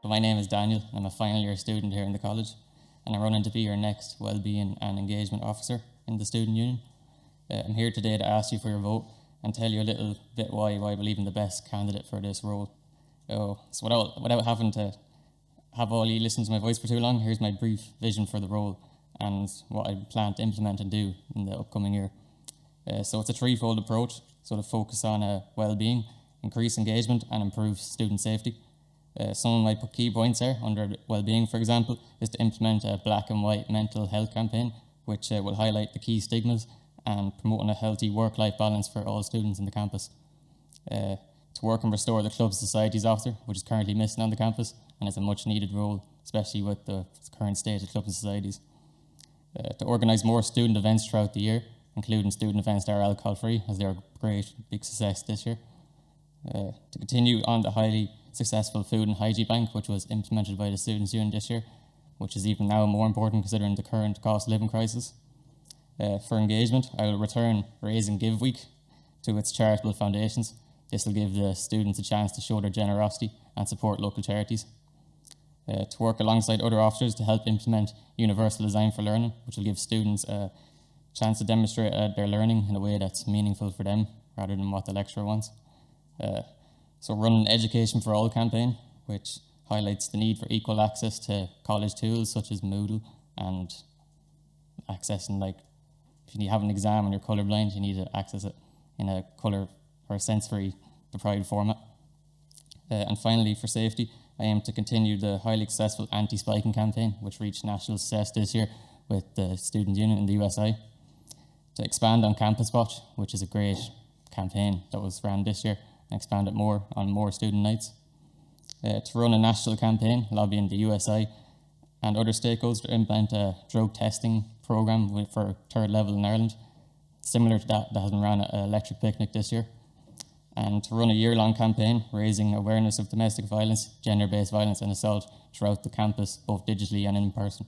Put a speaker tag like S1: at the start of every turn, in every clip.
S1: My name is Daniel. I'm a final year student here in the college, and I'm running to be your next Wellbeing and Engagement Officer in the Student Union. I'm here today to ask you for your vote and tell you a little bit why I believe in the best candidate for this role. So without having to have all you listen to my voice for too long, here's my brief vision for the role and what I plan to implement and do in the upcoming year. So it's a threefold approach, so to focus on well-being, increase engagement and improve student safety. Some of my key points there under well-being, for example, is to implement a black and white mental health campaign, which will highlight the key stigmas and promoting a healthy work-life balance for all students in the campus. To work and restore the club societies officer, which is currently missing on the campus and is a much needed role, especially with the current state of clubs and societies. To organise more student events throughout the year, including student events that are alcohol-free, as they are a great big success this year. To continue on the highly successful food and hygiene bank, which was implemented by the Students' Union this year, which is even now more important considering the current cost of living crisis. For engagement, I will return Raise and Give Week to its charitable foundations. This will give the students a chance to show their generosity and support local charities. To work alongside other officers to help implement universal design for learning, which will give students a chance to demonstrate their learning in a way that's meaningful for them rather than what the lecturer wants. So run an Education for All campaign, which highlights the need for equal access to college tools such as Moodle and accessing, like, if you have an exam and you're colourblind, you need to access it in a colour or sensory deprived format. And finally, for safety, I aim to continue the highly successful anti-spiking campaign, which reached national success this year with the Student Union in the USA. To expand on Campus Watch, which is a great campaign that was ran this year, and expand it more on more student nights. To run a national campaign lobbying the USA and other stakeholders to implement a drug testing programme for third level in Ireland, similar to that has been run at Electric Picnic this year. And to run a year-long campaign raising awareness of domestic violence, gender-based violence and assault throughout the campus, both digitally and in person.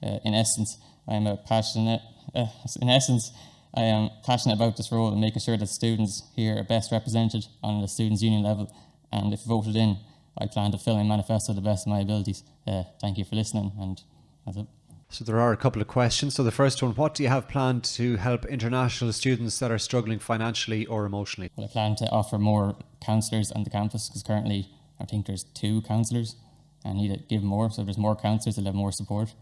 S1: In essence, I am passionate about this role and making sure that students here are best represented on the Students' Union level. And if voted in, I plan to fill in manifesto to the best of my abilities. Thank you for listening, and that's it.
S2: So there are a couple of questions. So the first one, what do you have planned to help international students that are struggling financially or emotionally?
S1: Well, I plan to offer more counsellors on the campus, because currently I think there's 2 counsellors. I need to give more, so there's more counsellors, they'll have more support.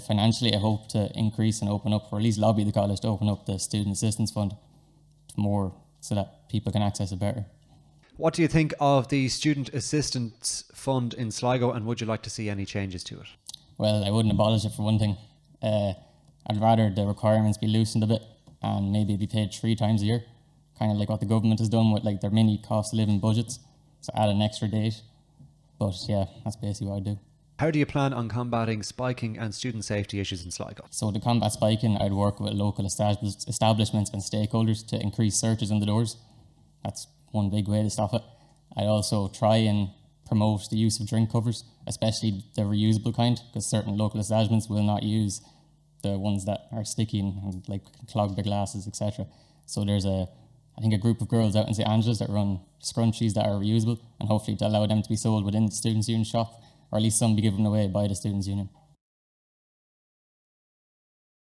S1: Financially, I hope to increase and open up, or at least lobby the college to open up the Student Assistance Fund to more, so that people can access it better.
S2: What do you think of the Student Assistance Fund in Sligo, and would you like to see any changes to it?
S1: Well, I wouldn't abolish it for one thing. I'd rather the requirements be loosened a bit and maybe be paid 3 times a year, kind of like what the government has done with like their mini cost of living budgets, so add an extra date. But yeah, that's basically what I do.
S2: How do you plan on combating spiking and student safety issues in Sligo?
S1: So to combat spiking, I'd work with local establishments and stakeholders to increase searches on the doors. That's one big way to stop it. I'd also try and promote the use of drink covers, especially the reusable kind, because certain local establishments will not use the ones that are sticky and like clog the glasses, etc. So there's I think a group of girls out in St. Angela's that run scrunchies that are reusable, and hopefully to allow them to be sold within the Students' Union shop, or at least some be given away by the Students' Union.